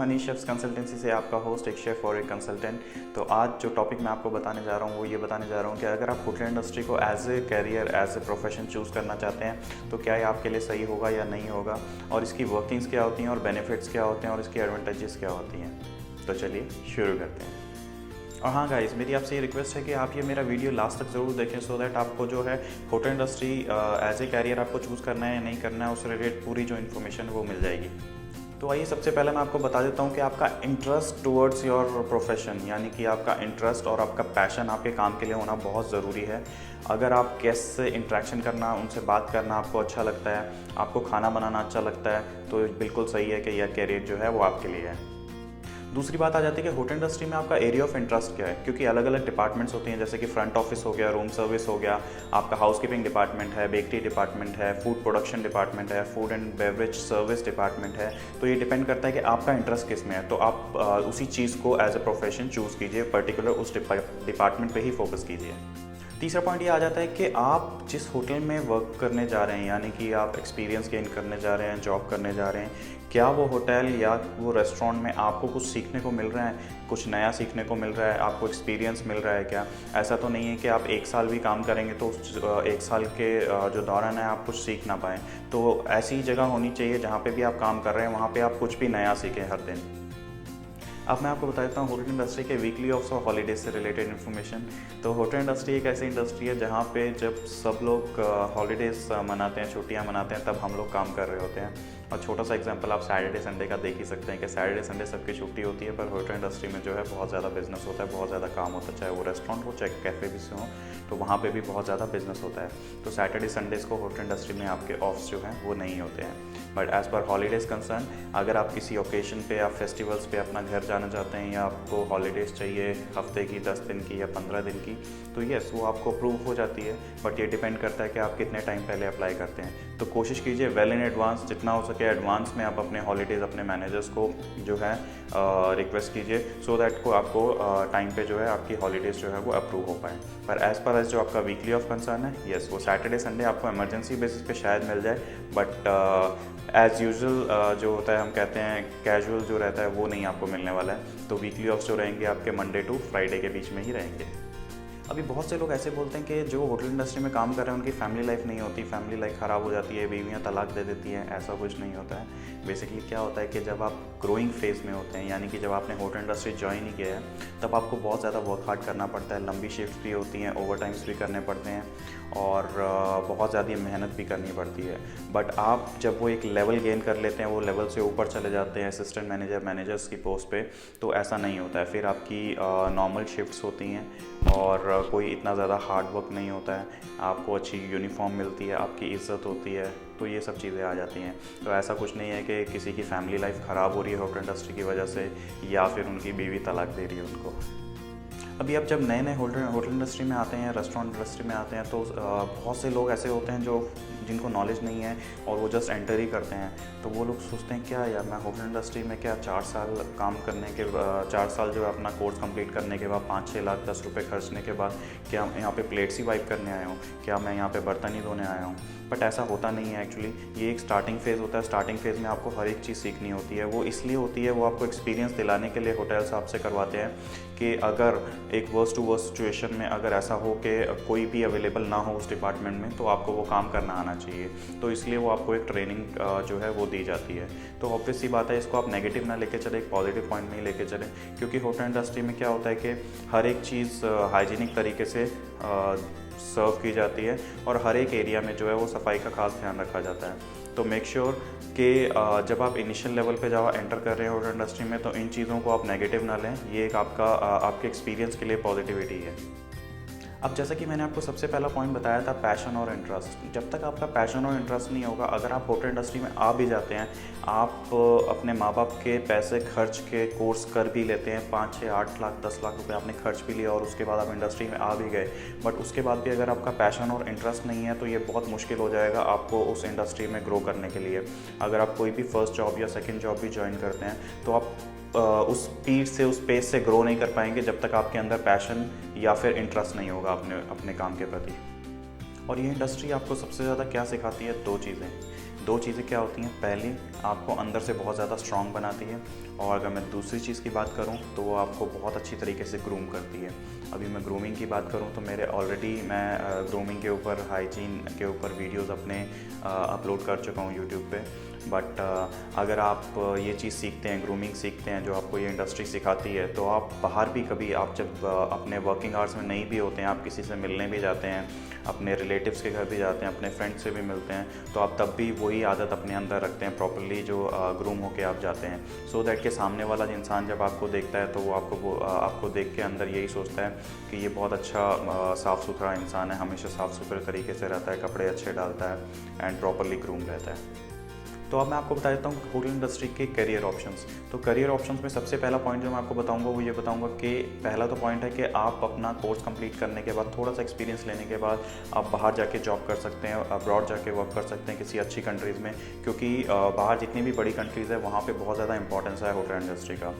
Honey chefs consultancy से आपका host, एक शेफ़ और एक कंसल्टेंट। तो आज जो टॉपिक मैं आपको बताने जा रहा हूँ वो ये बताने जा रहा हूँ कि अगर आप होटल इंडस्ट्री को as a career, as a profession choose करना चाहते हैं तो क्या ये आपके लिए सही होगा या नहीं होगा, और इसकी वर्किंग्स क्या होती हैं और बेनिफिट्स क्या होते हैं और इसकी एडवांटेजेस क्या होती हैं। तो चलिए शुरू करते हैं। और हाँ गाइस, मेरी आपसे ये रिक्वेस्ट है कि आप ये मेरा वीडियो लास्ट तक ज़रूर देखें, सो दैट आपको जो है hotel industry as a career आपको चूज़ करना है या नहीं करना है, उससे रिलेटेड पूरी जो इन्फॉर्मेशन है वो मिल जाएगी। तो आइए सबसे पहले मैं आपको बता देता हूँ कि आपका इंटरेस्ट टुवर्ड्स योर प्रोफेशन, यानी कि आपका इंटरेस्ट और आपका पैशन आपके काम के लिए होना बहुत ज़रूरी है। अगर आप गेस्ट से इंटरेक्शन करना, उनसे बात करना आपको अच्छा लगता है, आपको खाना बनाना अच्छा लगता है, तो बिल्कुल सही है कि यह कैरियर जो है वो आपके लिए है। दूसरी बात आ जाती है कि होटल इंडस्ट्री में आपका एरिया ऑफ इंटरेस्ट क्या है, क्योंकि अलग अलग डिपार्टमेंट्स होती हैं, जैसे कि फ्रंट ऑफिस हो गया, रूम सर्विस हो गया, आपका हाउसकीपिंग डिपार्टमेंट है, बेकरी डिपार्टमेंट है, फूड प्रोडक्शन डिपार्टमेंट है, food and beverage service department है। तो ये डिपेंड करता है कि आपका इंटरेस्ट किस में है, तो आप उसी चीज़ को एज ए प्रोफेशन चूज़ कीजिए, पर्टिकुलर उस डिपार्टमेंट पर ही फोकस कीजिए। तीसरा पॉइंट ये आ जाता है कि आप जिस होटल में वर्क करने जा रहे हैं, यानी कि आप एक्सपीरियंस गेन करने जा रहे हैं, जॉब करने जा रहे हैं, क्या वो होटल या वो रेस्टोरेंट में आपको कुछ सीखने को मिल रहा है, कुछ नया सीखने को मिल रहा है, आपको एक्सपीरियंस मिल रहा है क्या। ऐसा तो नहीं है कि आप 1 साल भी काम करेंगे तो उस 1 साल के जो दौरान है आप कुछ सीख ना पाएँ। तो ऐसी जगह होनी चाहिए जहाँ पे भी आप काम कर रहे हैं वहाँ पे आप कुछ भी नया सीखें हर दिन। अब मैं आपको बता देता हूँ होटल इंडस्ट्री के वीकली ऑफ्स और हॉलीडेज से रिलेटेड इन्फॉर्मेशन। तो होटल इंडस्ट्री एक ऐसी इंडस्ट्री है जहाँ पे जब सब लोग हॉलीडेज़ मनाते हैं, छुट्टियाँ मनाते हैं, तब हम लोग काम कर रहे होते हैं। और छोटा सा एग्जांपल आप सैटरडे संडे का देख ही सकते हैं कि सैटरडे संडे सबकी छुट्टी होती है, पर होटल इंडस्ट्री में जो है बहुत ज़्यादा बिजनेस होता है, बहुत ज़्यादा काम होता है, चाहे वो रेस्टोरेंट हो चाहे कैफ़े भी से हो, तो वहाँ पे भी बहुत ज़्यादा बिजनेस होता है। तो सैटरडे संडेज़ को होटल इंडस्ट्री में आपके ऑफ्स जो हैं वो नहीं होते हैं। But as per holidays concern, अगर आप किसी ओकेजन पे या फेस्टिवल्स पे अपना घर जाना चाहते हैं या आपको हॉलीडेज़ चाहिए हफ्ते की, 10 दिन की या 15 दिन की, तो येस वो आपको अप्रूव हो जाती है। बट ये डिपेंड करता है कि आप कितने टाइम पहले अप्लाई करते हैं। तो कोशिश कीजिए वेल इन एडवांस, जितना हो सके एडवांस में आप अपने हॉलीडेज़ अपने मैनेजर्स को जो है रिक्वेस्ट कीजिए, सो दैट को आपको टाइम पे जो है आपकी हॉलीडेज़ जो है वो अप्रूव हो पाए। पर एज़ पर एज जो आपका वीकली ऑफ कंसर्न है, येस वो सैटरडे संडे आपको इमरजेंसी बेसिस पे शायद मिल जाए, बट एज़ यूजुअल जो होता है, हम कहते हैं कैजुअल जो रहता है वो नहीं आपको मिलने वाला है। तो वीकली ऑफ जो रहेंगे आपके मंडे टू फ्राइडे के बीच में ही रहेंगे। अभी बहुत से लोग ऐसे बोलते हैं कि जो होटल इंडस्ट्री में काम कर रहे हैं उनकी फैमिली लाइफ नहीं होती, फैमिली लाइफ ख़राब हो जाती है, बीवियाँ तलाक दे देती हैं। ऐसा कुछ नहीं होता है। बेसिकली क्या होता है कि जब आप ग्रोइंग फेज़ में होते हैं, यानी कि जब आपने होटल इंडस्ट्री ज्वाइन ही किया है, तब आपको बहुत ज़्यादा वर्क हार्ड करना पड़ता है, लंबी शिफ्ट भी होती हैं, ओवर टाइम्स भी करने पड़ते हैं और बहुत ज़्यादा मेहनत भी करनी पड़ती है। बट आप जब वो एक लेवल गेन कर लेते हैं, वो लेवल से ऊपर चले जाते हैं असिस्टेंट मैनेजर, मैनेजर्स की पोस्ट पे, तो ऐसा नहीं होता है। फिर आपकी नॉर्मल शिफ्ट्स होती हैं और कोई इतना ज़्यादा हार्ड वर्क नहीं होता है, आपको अच्छी यूनिफॉर्म मिलती है, आपकी इज़्ज़त होती है, तो ये सब चीज़ें आ जाती हैं। तो ऐसा कुछ नहीं है कि किसी की फैमिली लाइफ ख़राब हो रही है होटल इंडस्ट्री की वजह से, या फिर उनकी बीवी तलाक दे रही है उनको। अभी आप जब नए नए होटल इंडस्ट्री में आते हैं, रेस्टोरेंट इंडस्ट्री में आते हैं, तो बहुत से लोग ऐसे होते हैं जो जिनको नॉलेज नहीं है और वो जस्ट एंटर ही करते हैं। तो वो लोग सोचते हैं क्या यार, मैं होटल इंडस्ट्री में क्या 4 साल काम करने के 4 साल जो है अपना कोर्स कंप्लीट करने के बाद 5-6 लाख 10 रुपये खर्चने के बाद क्या यहाँ पे प्लेट्स ही वाइप करने आया हूँ, क्या मैं यहाँ पे बर्तन ही धोने आया हूँ। बट ऐसा होता नहीं है एक्चुअली। ये एक स्टार्टिंग फेज़ होता है। स्टार्टिंग फेज़ में आपको हर एक चीज़ सीखनी होती है। वो इसलिए होती है, वो आपको एक्सपीरियंस दिलाने के लिए होटल्स आपसे करवाते हैं कि अगर एक वर्स्ट टू वर्स्ट सिचुएशन में अगर ऐसा हो कि कोई भी अवेलेबल ना हो उस डिपार्टमेंट में, तो आपको वो काम करना आना चाहिए। तो इसलिए वो आपको एक ट्रेनिंग जो है वो दी जाती है। तो ऑब्वियस सी बात है, इसको आप नेगेटिव ना लेके चले, एक पॉजिटिव पॉइंट में ही लेके चलें, क्योंकि होटल इंडस्ट्री में क्या होता है कि हर एक चीज़ हाइजीनिक तरीके से सर्व की जाती है और हर एक एरिया में जो है वो सफाई का खास ध्यान रखा जाता है। तो मेक श्योर कि जब आप इनिशियल लेवल पे जब एंटर कर रहे हैं होटल इंडस्ट्री में, तो इन चीज़ों को आप नेगेटिव ना लें। ये एक आपके एक्सपीरियंस के लिए पॉजिटिविटी है। अब जैसा कि मैंने आपको सबसे पहला पॉइंट बताया था, पैशन और इंटरेस्ट। जब तक आपका पैशन और इंटरेस्ट नहीं होगा, अगर आप होटल इंडस्ट्री में आ भी जाते हैं, आप अपने माँ बाप के पैसे खर्च के कोर्स कर भी लेते हैं, 5-6-8 लाख 10 लाख रुपए आपने खर्च भी लिया और उसके बाद आप इंडस्ट्री में आ भी गए, बट उसके बाद भी अगर आपका पैशन और इंटरेस्ट नहीं है, तो ये बहुत मुश्किल हो जाएगा आपको उस इंडस्ट्री में ग्रो करने के लिए। अगर आप कोई भी फर्स्ट जॉब या सेकेंड जॉब भी ज्वाइन करते हैं, तो आप उस स्पीड से, उस पेस से ग्रो नहीं कर पाएंगे जब तक आपके अंदर पैशन या फिर इंटरेस्ट नहीं होगा अपने काम के प्रति। और ये इंडस्ट्री आपको सबसे ज़्यादा क्या सिखाती है? 2 चीज़ें। दो चीज़ें क्या होती हैं, पहली आपको अंदर से बहुत ज़्यादा स्ट्रॉन्ग बनाती है, और अगर मैं दूसरी चीज़ की बात करूं तो वो आपको बहुत अच्छी तरीके से ग्रूम करती है। अभी मैं ग्रूमिंग की बात करूं तो मेरे ऑलरेडी मैं ग्रूमिंग के ऊपर, हाइजीन के ऊपर वीडियोस अपने अपलोड कर चुका हूं यूट्यूब पे। बट अगर आप ये चीज़ सीखते हैं, ग्रूमिंग सीखते हैं, जो आपको ये इंडस्ट्री सिखाती है, तो आप बाहर भी कभी, आप जब अपने वर्किंग आवर्स में नहीं भी होते हैं, आप किसी से मिलने भी जाते हैं, अपने रिलेटिव्स के घर भी जाते हैं, अपने फ्रेंड्स से भी मिलते हैं, तो आप तब भी वही आदत अपने अंदर रखते हैं प्रॉपरली, जो ग्रूम होके आप जाते हैं, सो दैट कि सामने वाला इंसान जब आपको देखता है तो वो आपको देख के अंदर यही सोचता है कि ये बहुत अच्छा साफ़ सुथरा इंसान है, हमेशा साफ़ सुथरे तरीके से रहता है, कपड़े अच्छे डालता है एंड प्रॉपरली ग्रूम रहता है। तो अब मैं आपको बता देता हूँ होटल इंडस्ट्री के करियर ऑप्शंस। तो करियर ऑप्शंस में सबसे पहला पॉइंट जो मैं आपको बताऊंगा वो ये बताऊंगा कि पहला तो पॉइंट है कि आप अपना कोर्स कंप्लीट करने के बाद, थोड़ा सा एक्सपीरियंस लेने के बाद, आप बाहर जाके जॉब कर सकते हैं, अब्रॉड जाके वर्क कर सकते हैं किसी अच्छी कंट्रीज़ में, क्योंकि बाहर जितनी भी बड़ी कंट्रीज़ है वहाँ पर बहुत ज़्यादा इंपॉर्टेंस है होटल इंडस्ट्री का।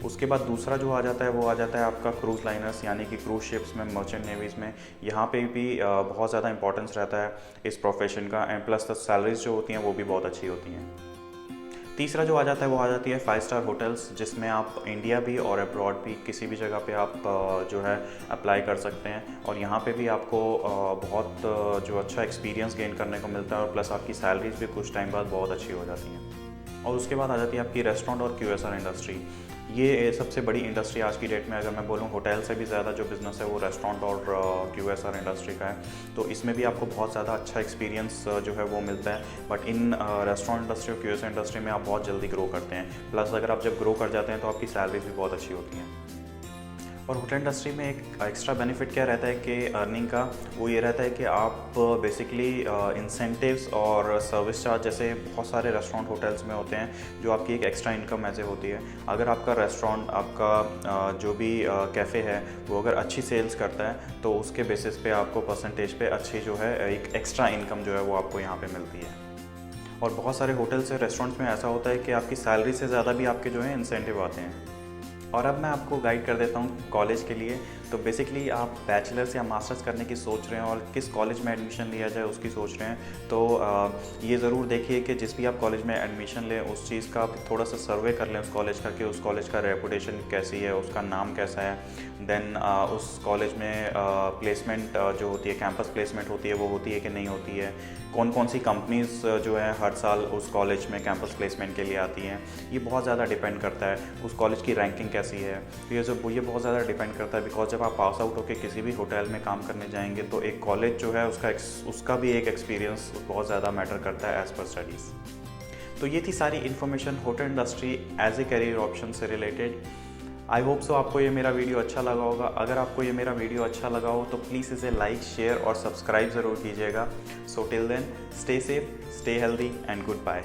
उसके बाद दूसरा जो आ जाता है वो आ जाता है आपका क्रूज़ लाइनर्स, यानी कि क्रूज़ शिप्स में, मर्चेंट नेवीज़ में, यहाँ पे भी बहुत ज़्यादा इंपॉर्टेंस रहता है इस प्रोफेशन का, एंड प्लस द सैलरीज जो होती हैं वो भी बहुत अच्छी होती हैं। तीसरा जो आ जाता है वो आ जाती है 5 स्टार होटल्स, जिसमें आप इंडिया भी और अब्रॉड भी किसी भी जगह पे आप जो है अप्लाई कर सकते हैं, और यहाँ पे भी आपको बहुत जो अच्छा एक्सपीरियंस गेन करने को मिलता है, और प्लस आपकी सैलरीज भी कुछ टाइम बाद बहुत अच्छी हो जाती हैं। और उसके बाद आ जाती है आपकी रेस्टोरेंट और QSR इंडस्ट्री। ये सबसे बड़ी इंडस्ट्री आज की डेट में, अगर मैं बोलूँ होटल से भी ज़्यादा जो बिज़नेस है वो रेस्टोरेंट और QSR इंडस्ट्री का है। तो इसमें भी आपको बहुत ज़्यादा अच्छा एक्सपीरियंस जो है वो मिलता है, बट इन रेस्टोरेंट इंडस्ट्री और QSR इंडस्ट्री में आप बहुत जल्दी ग्रो करते हैं, प्लस अगर आप जब ग्रो कर जाते हैं तो आपकी सैलरीज भी बहुत अच्छी होती हैं। और होटल इंडस्ट्री में एक एक्स्ट्रा बेनिफिट क्या रहता है कि अर्निंग का, वो ये रहता है कि आप बेसिकली इंसेंटिव्स और सर्विस चार्ज जैसे बहुत सारे रेस्टोरेंट होटल्स में होते हैं, जो आपकी एक एक्स्ट्रा इनकम ऐसे होती है। अगर आपका रेस्टोरेंट, आपका जो भी कैफ़े है वो अगर अच्छी सेल्स करता है तो उसके बेसिस पे आपको परसेंटेज पे अच्छी जो है एक एक्स्ट्रा इनकम जो है वो आपको यहाँ पे मिलती है। और बहुत सारे होटल्स और रेस्टोरेंट्स में ऐसा होता है कि आपकी सैलरी से ज़्यादा भी आपके जो है इंसेंटिव आते हैं। और अब मैं आपको गाइड कर देता हूँ कॉलेज के लिए। तो बेसिकली आप बैचलर्स या मास्टर्स करने की सोच रहे हैं और किस कॉलेज में एडमिशन लिया जाए उसकी सोच रहे हैं, तो ये ज़रूर देखिए कि जिस भी आप कॉलेज में एडमिशन लें उस चीज़ का थोड़ा सा सर्वे कर लें उस कॉलेज का, कि उस कॉलेज का रेपुटेशन कैसी है, उसका नाम कैसा है। देन उस कॉलेज में प्लेसमेंट जो होती है, कैंपस प्लेसमेंट होती है, वो होती है कि नहीं होती है, कौन कौन सी कंपनीज़ जो है हर साल उस कॉलेज में कैंपस प्लेसमेंट के लिए आती हैं, ये बहुत ज़्यादा डिपेंड करता है। उस कॉलेज की रैंकिंग कैसी है, तो ये बहुत ज़्यादा डिपेंड करता है। बिकॉज जब आप पास आउट होकर किसी भी होटल में काम करने जाएंगे तो एक कॉलेज जो है उसका भी एक एक्सपीरियंस बहुत ज़्यादा मैटर करता है एज़ पर स्टडीज़। तो ये थी सारी information hotel industry as a career option से रिलेटेड। आई होप सो आपको ये मेरा वीडियो अच्छा लगा होगा। अगर आपको ये मेरा वीडियो अच्छा लगा हो तो प्लीज़ इसे लाइक, शेयर और सब्सक्राइब ज़रूर कीजिएगा। So till then, stay safe, stay healthy and good bye.